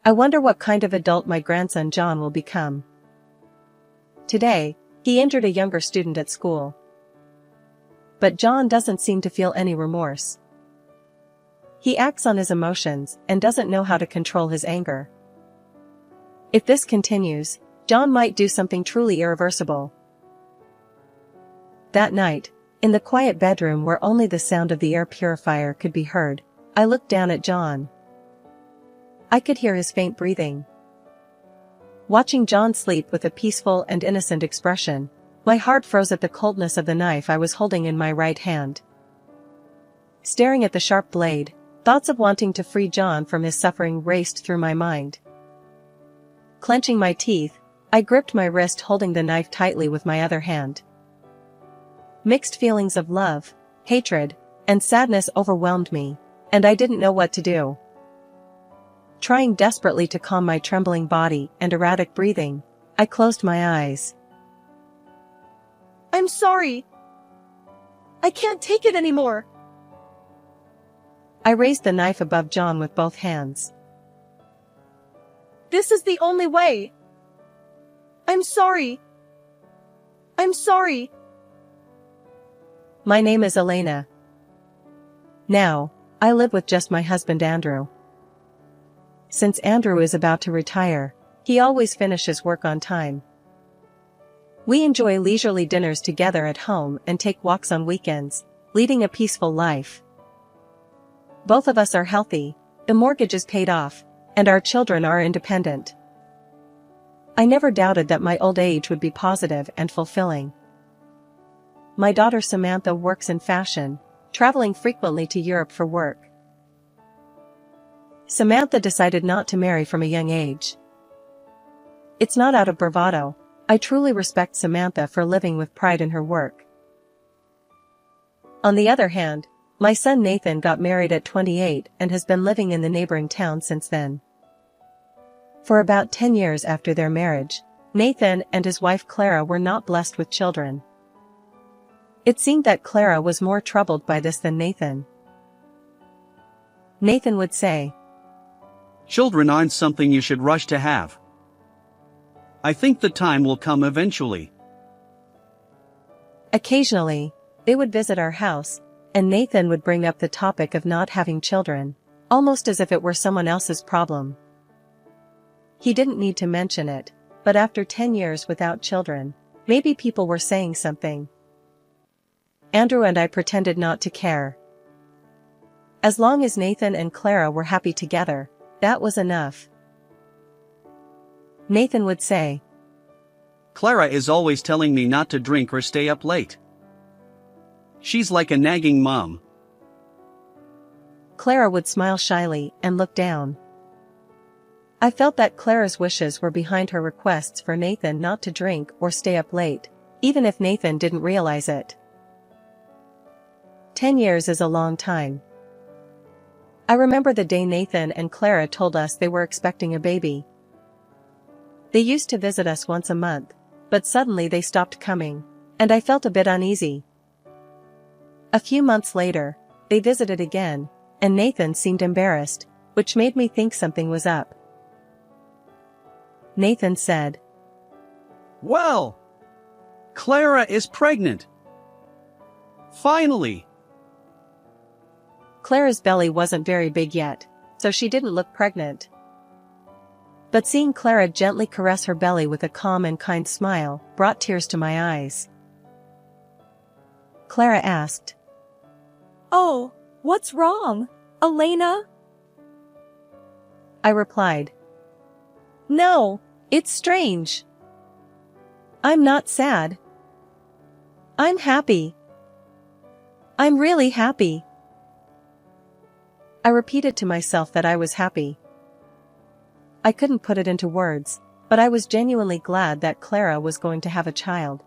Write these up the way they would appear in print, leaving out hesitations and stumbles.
I wonder what kind of adult my grandson John will become. Today, he injured a younger student at school. But John doesn't seem to feel any remorse. He acts on his emotions and doesn't know how to control his anger. If this continues, John might do something truly irreversible. That night, in the quiet bedroom where only the sound of the air purifier could be heard, I looked down at John. I could hear his faint breathing. Watching John sleep with a peaceful and innocent expression, my heart froze at the coldness of the knife I was holding in my right hand. Staring at the sharp blade, thoughts of wanting to free John from his suffering raced through my mind. Clenching my teeth, I gripped my wrist, holding the knife tightly with my other hand. Mixed feelings of love, hatred, and sadness overwhelmed me, and I didn't know what to do. Trying desperately to calm my trembling body and erratic breathing, I closed my eyes. "I'm sorry. I can't take it anymore." I raised the knife above John with both hands. "This is the only way. I'm sorry. I'm sorry." My name is Elena. Now, I live with just my husband Andrew. Since Andrew is about to retire, he always finishes work on time. We enjoy leisurely dinners together at home and take walks on weekends, leading a peaceful life. Both of us are healthy, the mortgage is paid off, and our children are independent. I never doubted that my old age would be positive and fulfilling. My daughter Samantha works in fashion, traveling frequently to Europe for work. Samantha decided not to marry from a young age. It's not out of bravado. I truly respect Samantha for living with pride in her work. On the other hand, my son Nathan got married at 28 and has been living in the neighboring town since then. For about 10 years after their marriage, Nathan and his wife Clara were not blessed with children. It seemed that Clara was more troubled by this than Nathan. Nathan would say, "Children aren't something you should rush to have. I think the time will come eventually." Occasionally, they would visit our house, and Nathan would bring up the topic of not having children, almost as if it were someone else's problem. He didn't need to mention it, but after 10 years without children, maybe people were saying something. Andrew and I pretended not to care. As long as Nathan and Clara were happy together, that was enough. Nathan would say, "Clara is always telling me not to drink or stay up late. She's like a nagging mom." Clara would smile shyly and look down. I felt that Clara's wishes were behind her requests for Nathan not to drink or stay up late, even if Nathan didn't realize it. 10 years is a long time. I remember the day Nathan and Clara told us they were expecting a baby. They used to visit us once a month, but suddenly they stopped coming, and I felt a bit uneasy. A few months later, they visited again, and Nathan seemed embarrassed, which made me think something was up. Nathan said, "Well, Clara is pregnant. Finally." Clara's belly wasn't very big yet, so she didn't look pregnant. But seeing Clara gently caress her belly with a calm and kind smile brought tears to my eyes. Clara asked, "Oh, what's wrong, Elena?" I replied, "No, it's strange. I'm not sad. I'm happy. I'm really happy." I repeated to myself that I was happy. I couldn't put it into words, but I was genuinely glad that Clara was going to have a child.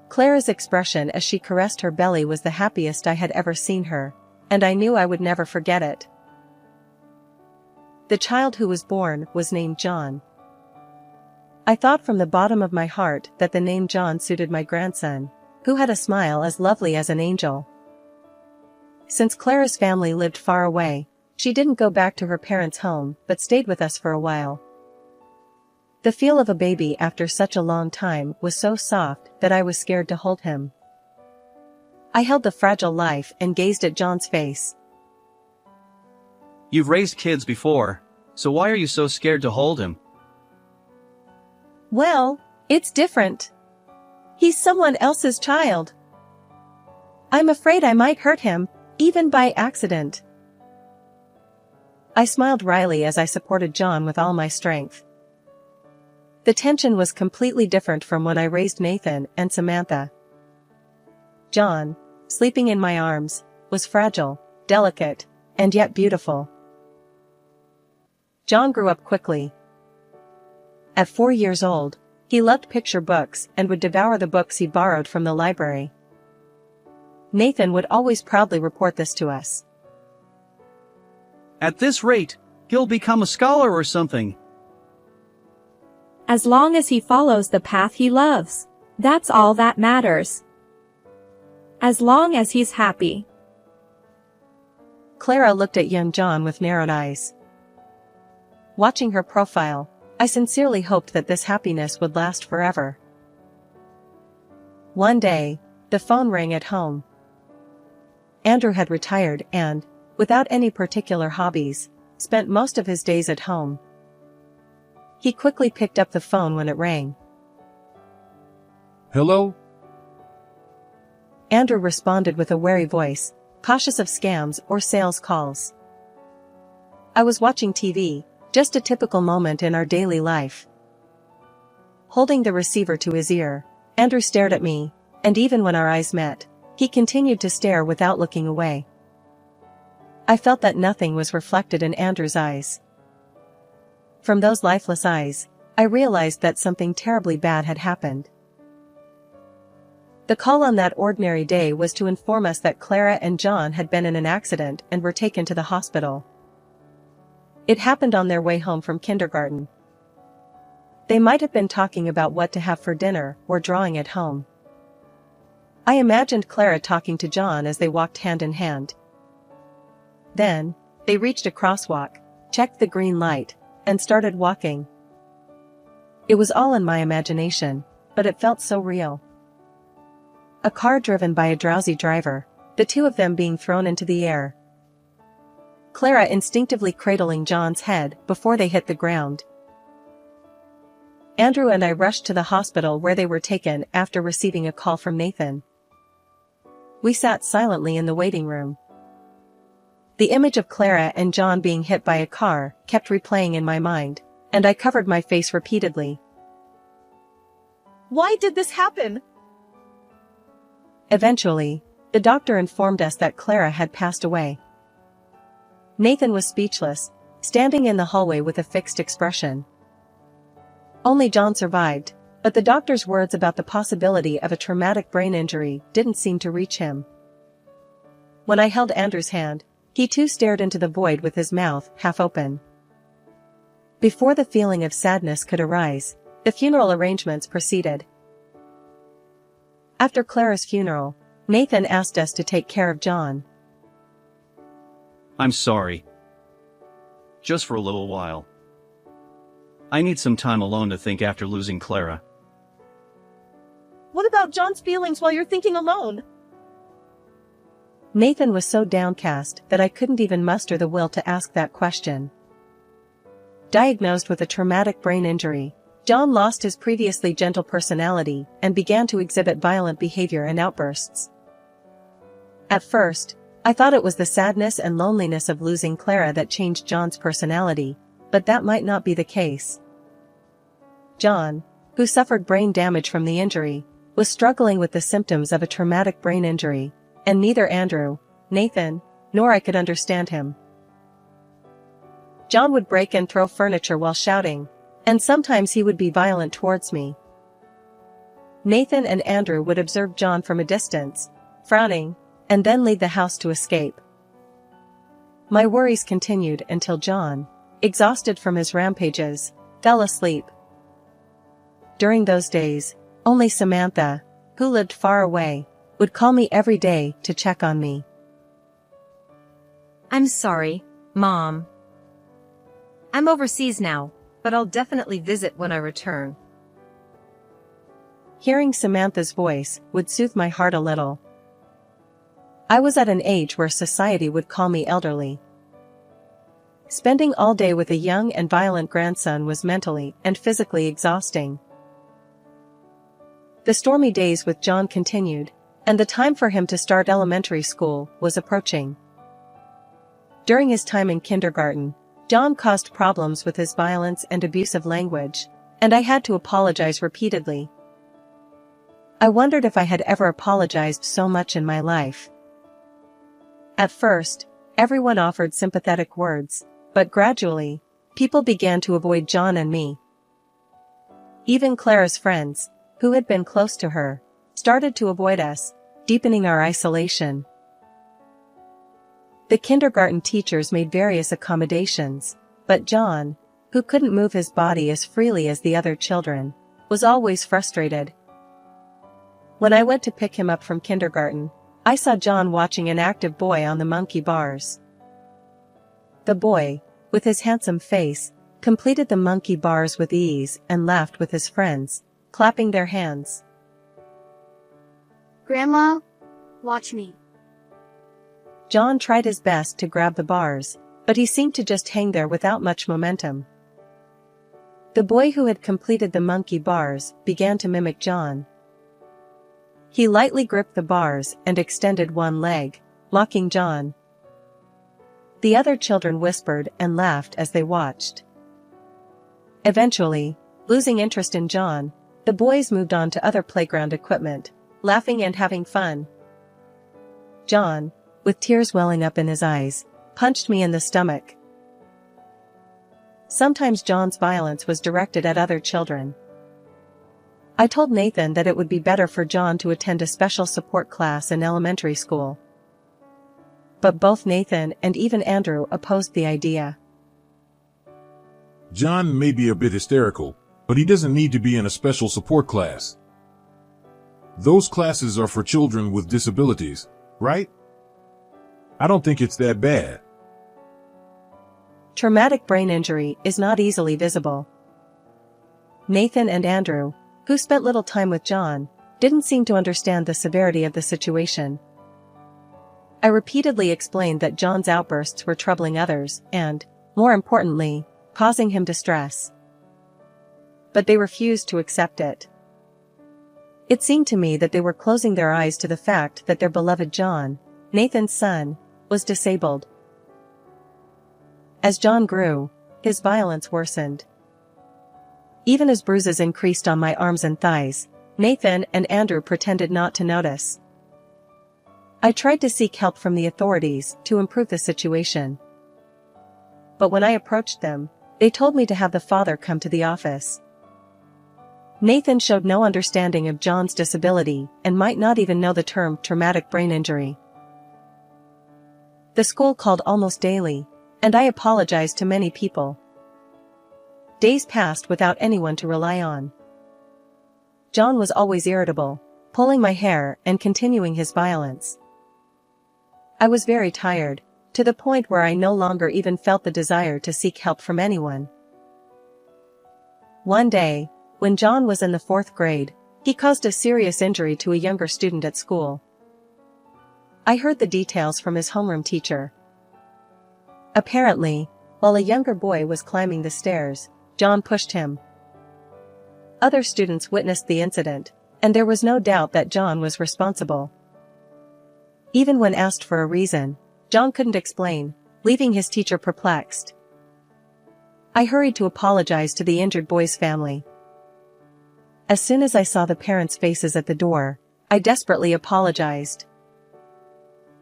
Clara's expression as she caressed her belly was the happiest I had ever seen her, and I knew I would never forget it. The child who was born was named John. I thought from the bottom of my heart that the name John suited my grandson, who had a smile as lovely as an angel. Since Clara's family lived far away, She didn't go back to her parents' home, but stayed with us for a while. The feel of a baby after such a long time was so soft that I was scared to hold him. I held the fragile life and gazed at John's face. You've raised kids before, so why are you so scared to hold him? Well, it's different. He's someone else's child. I'm afraid I might hurt him, even by accident. I smiled wryly as I supported John with all my strength. The tension was completely different from when I raised Nathan and Samantha. John, sleeping in my arms, was fragile, delicate, and yet beautiful. John grew up quickly. At 4 years old, he loved picture books and would devour the books he borrowed from the library. Nathan would always proudly report this to us. At this rate, he'll become a scholar or something. As long as he follows the path he loves, that's all that matters. As long as he's happy. Clara looked at young John with narrowed eyes. Watching her profile, I sincerely hoped that this happiness would last forever. One day, the phone rang at home. Andrew had retired and, without any particular hobbies, spent most of his days at home. He quickly picked up the phone when it rang. Hello? Andrew responded with a wary voice, cautious of scams or sales calls. I was watching TV, just a typical moment in our daily life. Holding the receiver to his ear, Andrew stared at me, and even when our eyes met, he continued to stare without looking away. I felt that nothing was reflected in Andrew's eyes. From those lifeless eyes, I realized that something terribly bad had happened. The call on that ordinary day was to inform us that Clara and John had been in an accident and were taken to the hospital. It happened on their way home from kindergarten. They might have been talking about what to have for dinner or drawing at home. I imagined Clara talking to John as they walked hand in hand. Then, they reached a crosswalk, checked the green light, and started walking. It was all in my imagination, but it felt so real. A car driven by a drowsy driver, the two of them being thrown into the air. Clara instinctively cradling John's head before they hit the ground. Andrew and I rushed to the hospital where they were taken after receiving a call from Nathan. We sat silently in the waiting room. The image of Clara and John being hit by a car kept replaying in my mind, and I covered my face repeatedly. Why did this happen? Eventually, the doctor informed us that Clara had passed away. Nathan was speechless, standing in the hallway with a fixed expression. Only John survived, but the doctor's words about the possibility of a traumatic brain injury didn't seem to reach him. When I held Andrew's hand, he too stared into the void with his mouth half open. Before the feeling of sadness could arise, the funeral arrangements proceeded. After Clara's funeral, Nathan asked us to take care of John. I'm sorry. Just for a little while. I need some time alone to think after losing Clara. What about John's feelings while you're thinking alone? Nathan was so downcast that I couldn't even muster the will to ask that question. Diagnosed with a traumatic brain injury, John lost his previously gentle personality and began to exhibit violent behavior and outbursts. At first, I thought it was the sadness and loneliness of losing Clara that changed John's personality, but that might not be the case. John, who suffered brain damage from the injury, was struggling with the symptoms of a traumatic brain injury, and neither Andrew, Nathan, nor I could understand him. John would break and throw furniture while shouting, and sometimes he would be violent towards me. Nathan and Andrew would observe John from a distance, frowning, and then leave the house to escape. My worries continued until John, exhausted from his rampages, fell asleep. During those days, only Samantha, who lived far away, would call me every day to check on me. I'm sorry, Mom. I'm overseas now, but I'll definitely visit when I return. Hearing Samantha's voice would soothe my heart a little. I was at an age where society would call me elderly. Spending all day with a young and violent grandson was mentally and physically exhausting. The stormy days with John continued, and the time for him to start elementary school was approaching. During his time in kindergarten, John caused problems with his violence and abusive language, and I had to apologize repeatedly. I wondered if I had ever apologized so much in my life. At first, everyone offered sympathetic words, but gradually, people began to avoid John and me. Even Clara's friends, who had been close to her, started to avoid us, deepening our isolation. The kindergarten teachers made various accommodations, but John, who couldn't move his body as freely as the other children, was always frustrated. When I went to pick him up from kindergarten, I saw John watching an active boy on the monkey bars. The boy, with his handsome face, completed the monkey bars with ease and laughed with his friends, clapping their hands. Grandma, watch me. John tried his best to grab the bars, but he seemed to just hang there without much momentum. The boy who had completed the monkey bars began to mimic John. He lightly gripped the bars and extended one leg, mocking John. The other children whispered and laughed as they watched. Eventually, losing interest in John, the boys moved on to other playground equipment, laughing and having fun. John, with tears welling up in his eyes, punched me in the stomach. Sometimes John's violence was directed at other children. I told Nathan that it would be better for John to attend a special support class in elementary school. But both Nathan and even Andrew opposed the idea. John may be a bit hysterical, but he doesn't need to be in a special support class. Those classes are for children with disabilities, right? I don't think it's that bad. Traumatic brain injury is not easily visible. Nathan and Andrew, who spent little time with John, didn't seem to understand the severity of the situation. I repeatedly explained that John's outbursts were troubling others and, more importantly, causing him distress. But they refused to accept it. It seemed to me that they were closing their eyes to the fact that their beloved John, Nathan's son, was disabled. As John grew, his violence worsened. Even as bruises increased on my arms and thighs, Nathan and Andrew pretended not to notice. I tried to seek help from the authorities to improve the situation. But when I approached them, they told me to have the father come to the office. Nathan showed no understanding of John's disability and might not even know the term traumatic brain injury. The school called almost daily, and I apologized to many people. Days passed without anyone to rely on. John was always irritable, pulling my hair and continuing his violence. I was very tired, to the point where I no longer even felt the desire to seek help from anyone. One day, when John was in the 4th grade, he caused a serious injury to a younger student at school. I heard the details from his homeroom teacher. Apparently, while a younger boy was climbing the stairs, John pushed him. Other students witnessed the incident, and there was no doubt that John was responsible. Even when asked for a reason, John couldn't explain, leaving his teacher perplexed. I hurried to apologize to the injured boy's family. As soon as I saw the parents' faces at the door, I desperately apologized.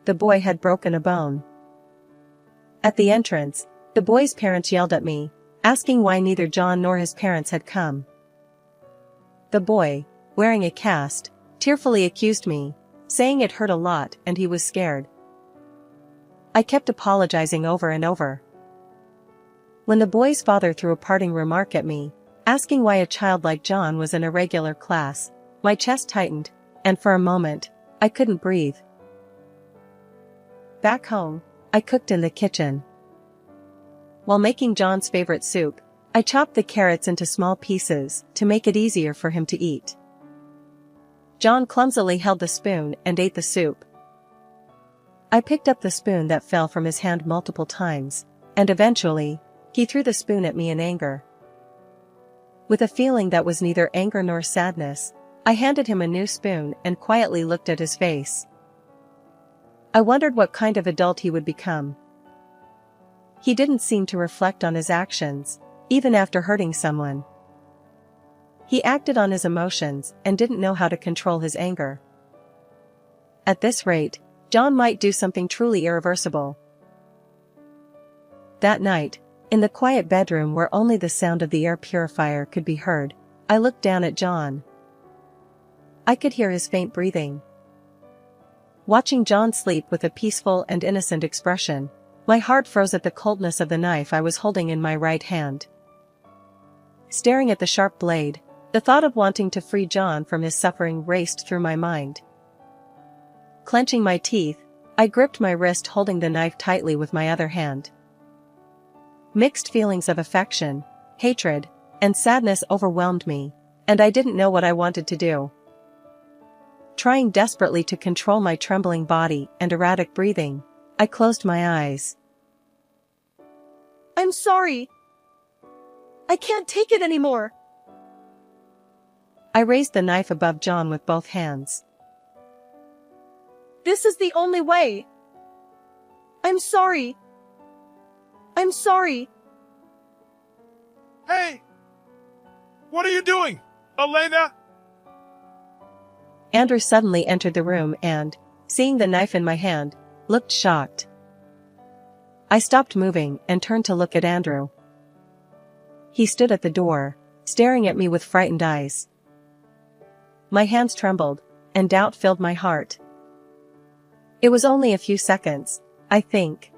The boy had broken a bone. At the entrance, the boy's parents yelled at me, asking why neither John nor his parents had come. The boy, wearing a cast, tearfully accused me, saying it hurt a lot and he was scared. I kept apologizing over and over. When the boy's father threw a parting remark at me, asking why a child like John was in a regular class, my chest tightened, and for a moment, I couldn't breathe. Back home, I cooked in the kitchen. While making John's favorite soup, I chopped the carrots into small pieces to make it easier for him to eat. John clumsily held the spoon and ate the soup. I picked up the spoon that fell from his hand multiple times, and eventually, he threw the spoon at me in anger. With a feeling that was neither anger nor sadness, I handed him a new spoon and quietly looked at his face. I wondered what kind of adult he would become. He didn't seem to reflect on his actions, even after hurting someone. He acted on his emotions and didn't know how to control his anger. At this rate, John might do something truly irreversible. That night, in the quiet bedroom where only the sound of the air purifier could be heard, I looked down at John. I could hear his faint breathing. Watching John sleep with a peaceful and innocent expression, my heart froze at the coldness of the knife I was holding in my right hand. Staring at the sharp blade, the thought of wanting to free John from his suffering raced through my mind. Clenching my teeth, I gripped my wrist, holding the knife tightly with my other hand. Mixed feelings of affection, hatred, and sadness overwhelmed me, and I didn't know what I wanted to do. Trying desperately to control my trembling body and erratic breathing, I closed my eyes. I'm sorry. I can't take it anymore. I raised the knife above John with both hands. This is the only way. I'm sorry. I'm sorry. Hey! What are you doing, Elena? Andrew suddenly entered the room and, seeing the knife in my hand, looked shocked. I stopped moving and turned to look at Andrew. He stood at the door, staring at me with frightened eyes. My hands trembled, and doubt filled my heart. It was only a few seconds, I think.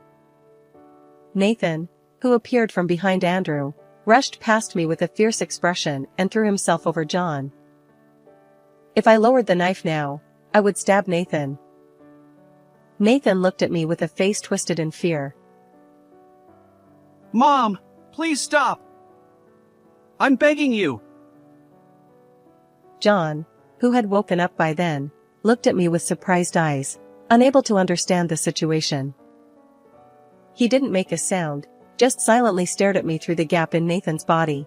Nathan, who appeared from behind Andrew, rushed past me with a fierce expression and threw himself over John. If I lowered the knife now, I would stab Nathan. Nathan looked at me with a face twisted in fear. Mom, please stop. I'm begging you. John, who had woken up by then, looked at me with surprised eyes, unable to understand the situation. He didn't make a sound, just silently stared at me through the gap in Nathan's body.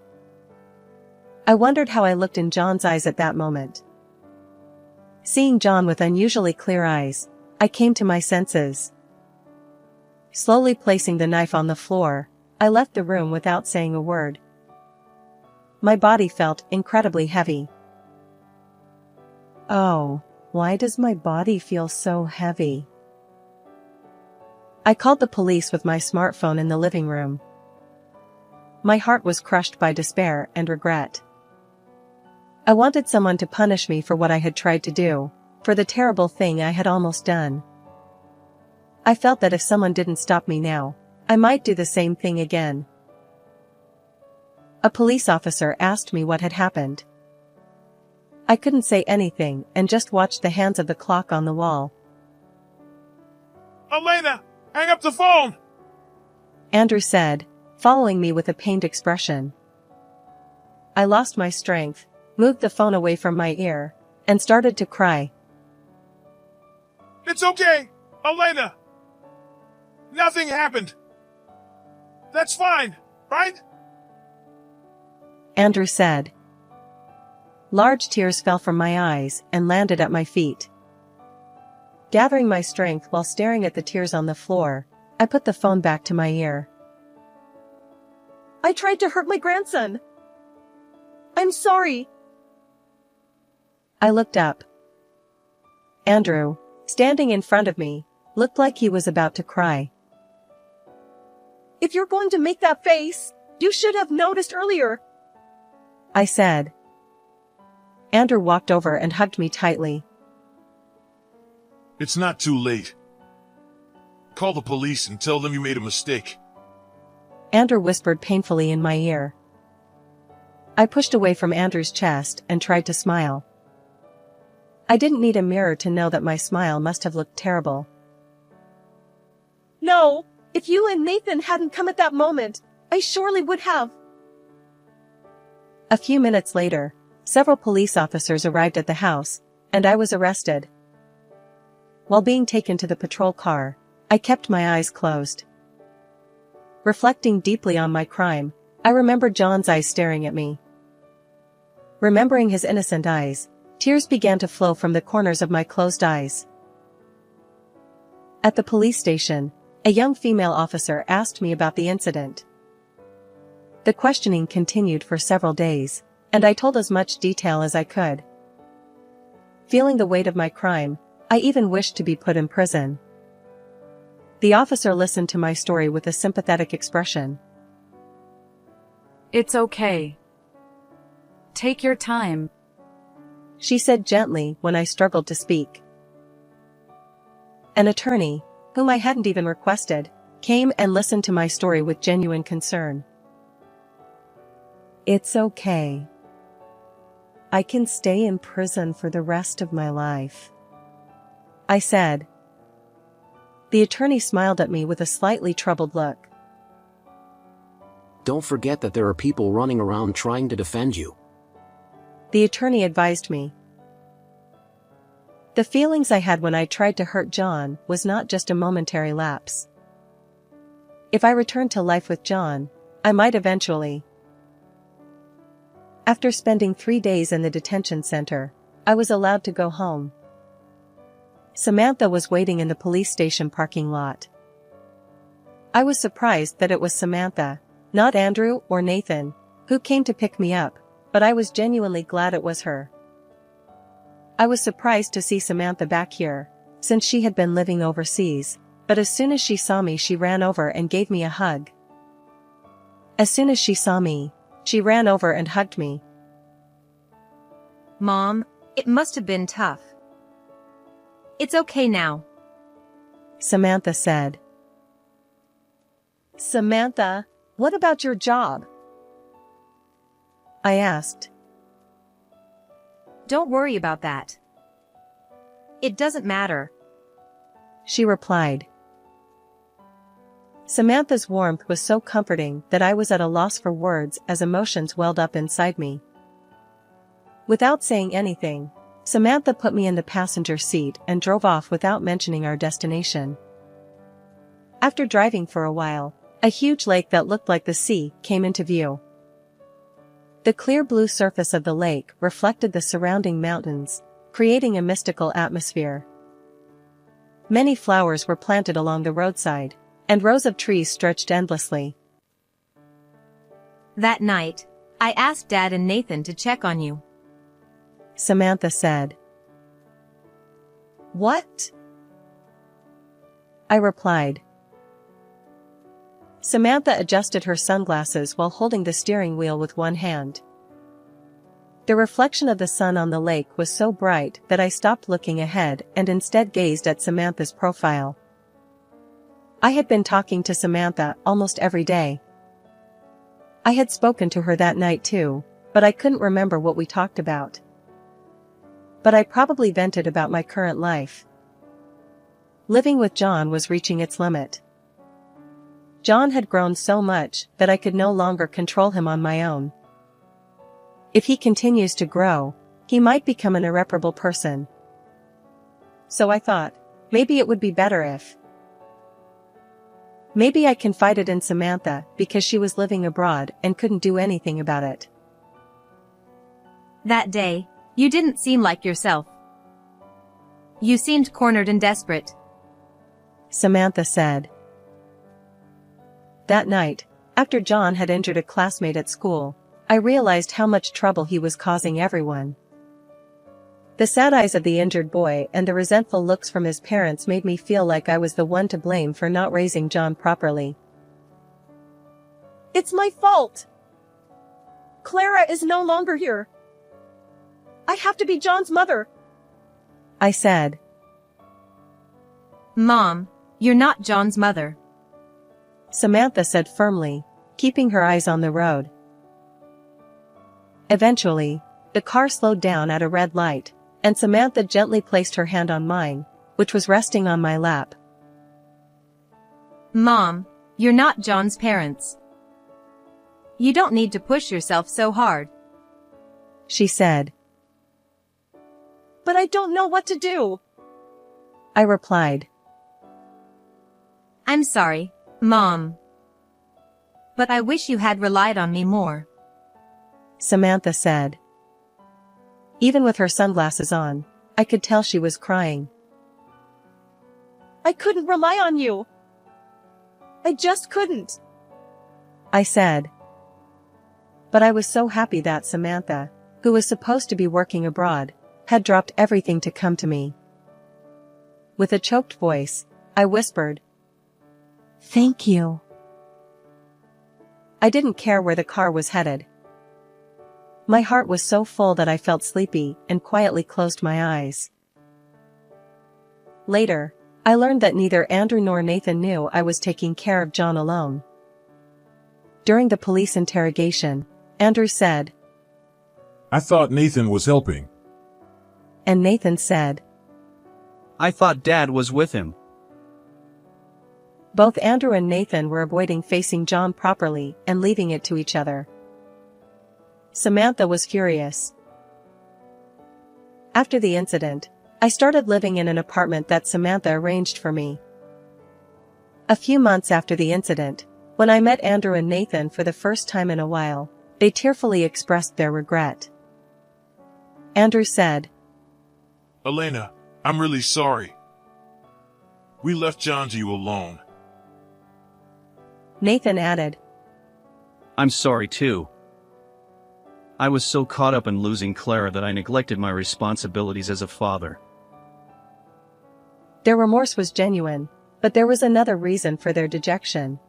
I wondered how I looked in John's eyes at that moment. Seeing John with unusually clear eyes, I came to my senses. Slowly placing the knife on the floor, I left the room without saying a word. My body felt incredibly heavy. Oh, why does my body feel so heavy? I called the police with my smartphone in the living room. My heart was crushed by despair and regret. I wanted someone to punish me for what I had tried to do, for the terrible thing I had almost done. I felt that if someone didn't stop me now, I might do the same thing again. A police officer asked me what had happened. I couldn't say anything and just watched the hands of the clock on the wall. Elena, hang up the phone! Andrew said, following me with a pained expression. I lost my strength, moved the phone away from my ear, and started to cry. It's okay, Elena. Nothing happened. That's fine, right? Andrew said. Large tears fell from my eyes and landed at my feet. Gathering my strength while staring at the tears on the floor, I put the phone back to my ear. I tried to hurt my grandson. I'm sorry. I looked up. Andrew, standing in front of me, looked like he was about to cry. If you're going to make that face, you should have noticed earlier, I said. Andrew walked over and hugged me tightly. It's not too late. Call the police and tell them you made a mistake. Andrew whispered painfully in my ear. I pushed away from Andrew's chest and tried to smile. I didn't need a mirror to know that my smile must have looked terrible. No, if you and Nathan hadn't come at that moment, I surely would have. A few minutes later, several police officers arrived at the house, and I was arrested. While being taken to the patrol car, I kept my eyes closed. Reflecting deeply on my crime, I remembered John's eyes staring at me. Remembering his innocent eyes, tears began to flow from the corners of my closed eyes. At the police station, a young female officer asked me about the incident. The questioning continued for several days, and I told as much detail as I could. Feeling the weight of my crime, I even wished to be put in prison. The officer listened to my story with a sympathetic expression. It's okay. Take your time, she said gently when I struggled to speak. An attorney, whom I hadn't even requested, came and listened to my story with genuine concern. It's okay. I can stay in prison for the rest of my life, I said. The attorney smiled at me with a slightly troubled look. Don't forget that there are people running around trying to defend you, the attorney advised me. The feelings I had when I tried to hurt John was not just a momentary lapse. If I returned to life with John, I might eventually. After spending 3 days in the detention center, I was allowed to go home. Samantha was waiting in the police station parking lot. I was surprised that it was Samantha, not Andrew or Nathan, who came to pick me up, but I was genuinely glad it was her. I was surprised to see Samantha back here, since she had been living overseas, but as soon as she saw me she ran over and gave me a hug. As soon as she saw me, she ran over and hugged me. Mom, it must have been tough. It's okay now, Samantha said. Samantha, what about your job? I asked. Don't worry about that. It doesn't matter, she replied. Samantha's warmth was so comforting that I was at a loss for words as emotions welled up inside me. Without saying anything, Samantha put me in the passenger seat and drove off without mentioning our destination. After driving for a while, a huge lake that looked like the sea came into view. The clear blue surface of the lake reflected the surrounding mountains, creating a mystical atmosphere. Many flowers were planted along the roadside, and rows of trees stretched endlessly. That night, I asked Dad and Nathan to check on you, Samantha said. What? I replied. Samantha adjusted her sunglasses while holding the steering wheel with one hand. The reflection of the sun on the lake was so bright that I stopped looking ahead and instead gazed at Samantha's profile. I had been talking to Samantha almost every day. I had spoken to her that night too, but I couldn't remember what we talked about. But I probably vented about my current life. Living with John was reaching its limit. John had grown so much that I could no longer control him on my own. If he continues to grow, he might become an irreparable person. So I thought, maybe it would be better if. Maybe I confided in Samantha because she was living abroad and couldn't do anything about it. That day, you didn't seem like yourself. You seemed cornered and desperate, Samantha said. That night, after John had injured a classmate at school, I realized how much trouble he was causing everyone. The sad eyes of the injured boy and the resentful looks from his parents made me feel like I was the one to blame for not raising John properly. It's my fault! Clara is no longer here. I have to be John's mother, I said. Mom, you're not John's mother, Samantha said firmly, keeping her eyes on the road. Eventually, the car slowed down at a red light, and Samantha gently placed her hand on mine, which was resting on my lap. Mom, you're not John's parents, You don't need to push yourself so hard, she said. but I don't know what to do. I replied. I'm sorry, Mom. But I wish you had relied on me more, Samantha said. Even with her sunglasses on, I could tell she was crying. I couldn't rely on you. I just couldn't, I said. But I was so happy that Samantha, who was supposed to be working abroad, had dropped everything to come to me. With a choked voice, I whispered, "Thank you." I didn't care where the car was headed. My heart was so full that I felt sleepy and quietly closed my eyes. Later, I learned that neither Andrew nor Nathan knew I was taking care of John alone. During the police interrogation, Andrew said, "I thought Nathan was helping." and Nathan said, I thought Dad was with him. Both Andrew and Nathan were avoiding facing John properly and leaving it to each other. Samantha was furious. After the incident, I started living in an apartment that Samantha arranged for me. A few months after the incident, when I met Andrew and Nathan for the first time in a while, they tearfully expressed their regret. Andrew said, Elena, I'm really sorry. We left John to you alone. Nathan added, I'm sorry too. I was so caught up in losing Clara that I neglected my responsibilities as a father. Their remorse was genuine, but there was another reason for their dejection.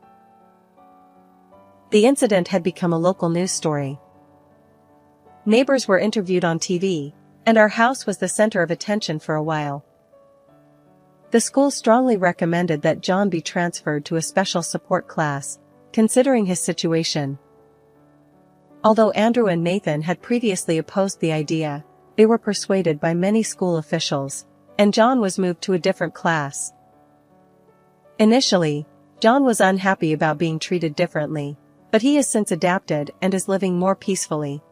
The incident had become a local news story. Neighbors were interviewed on TV, and our house was the center of attention for a while. The school strongly recommended that John be transferred to a special support class, considering his situation. Although Andrew and Nathan had previously opposed the idea, they were persuaded by many school officials, and John was moved to a different class. Initially, John was unhappy about being treated differently, but he has since adapted and is living more peacefully.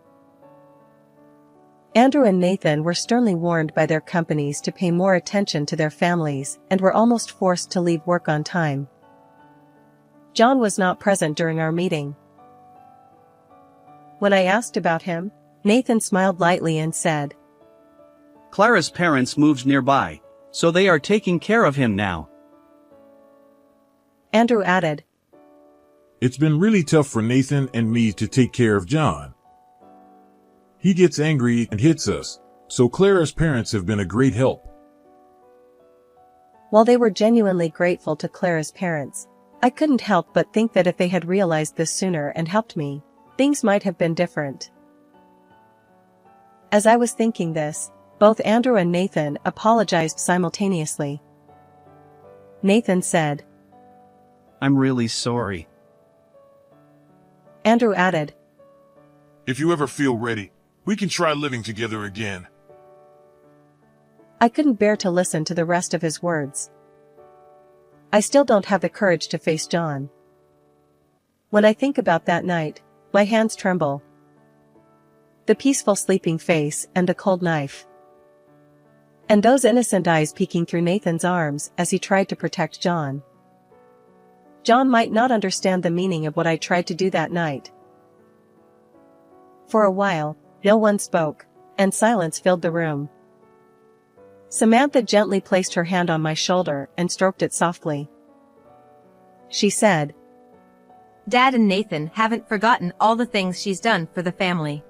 Andrew and Nathan were sternly warned by their companies to pay more attention to their families and were almost forced to leave work on time. John was not present during our meeting. When I asked about him, Nathan smiled lightly and said, Clara's parents moved nearby, so they are taking care of him now. Andrew added, It's been really tough for Nathan and me to take care of John. He gets angry and hits us, so Clara's parents have been a great help. While they were genuinely grateful to Clara's parents, I couldn't help but think that if they had realized this sooner and helped me, things might have been different. As I was thinking this, both Andrew and Nathan apologized simultaneously. Nathan said, I'm really sorry. Andrew added, If you ever feel ready, we can try living together again. I couldn't bear to listen to the rest of his words. I still don't have the courage to face John. When I think about that night, my hands tremble. The peaceful sleeping face and the cold knife. And those innocent eyes peeking through Nathan's arms as he tried to protect John. John might not understand the meaning of what I tried to do that night. For a while, no one spoke, and silence filled the room. Samantha gently placed her hand on my shoulder and stroked it softly. She said, Dad and Nathan haven't forgotten all the things she's done for the family.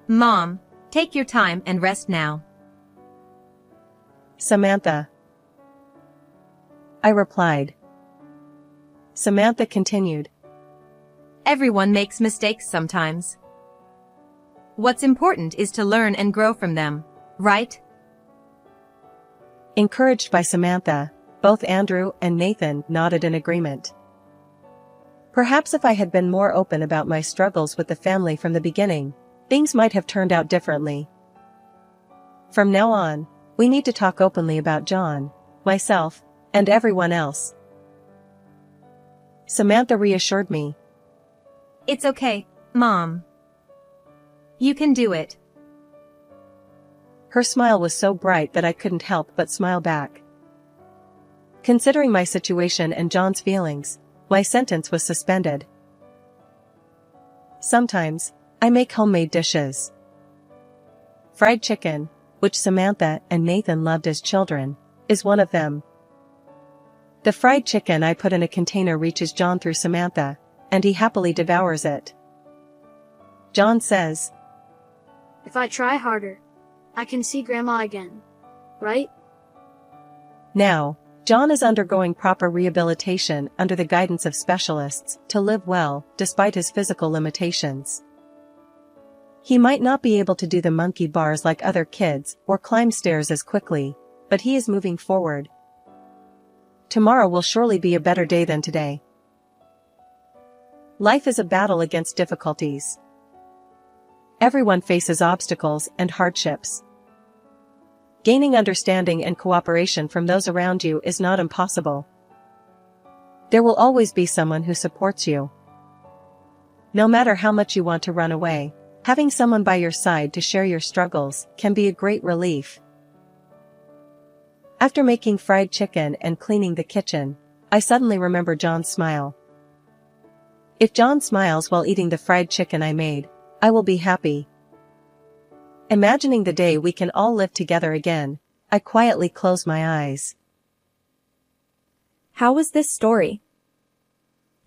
Mom, take your time and rest now. Samantha. I replied. Samantha continued. Everyone makes mistakes sometimes. What's important is to learn and grow from them, right? Encouraged by Samantha, both Andrew and Nathan nodded in agreement. Perhaps if I had been more open about my struggles with the family from the beginning, things might have turned out differently. From now on, we need to talk openly about John, myself, and everyone else. Samantha reassured me. It's okay, Mom. You can do it. Her smile was so bright that I couldn't help but smile back. Considering my situation and John's feelings, my sentence was suspended. Sometimes, I make homemade dishes. Fried chicken, which Samantha and Nathan loved as children, is one of them. The fried chicken I put in a container reaches John through Samantha, and he happily devours it. John says, If I try harder, I can see Grandma again. Right? Now, John is undergoing proper rehabilitation under the guidance of specialists to live well, despite his physical limitations. He might not be able to do the monkey bars like other kids or climb stairs as quickly, but he is moving forward. Tomorrow will surely be a better day than today. Life is a battle against difficulties. Everyone faces obstacles and hardships. Gaining understanding and cooperation from those around you is not impossible. There will always be someone who supports you. No matter how much you want to run away, having someone by your side to share your struggles can be a great relief. After making fried chicken and cleaning the kitchen, I suddenly remember John's smile. If John smiles while eating the fried chicken I made, I will be happy. Imagining the day we can all live together again, I quietly close my eyes. How was this story?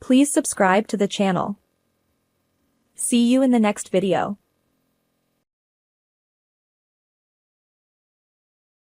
Please subscribe to the channel. See you in the next video.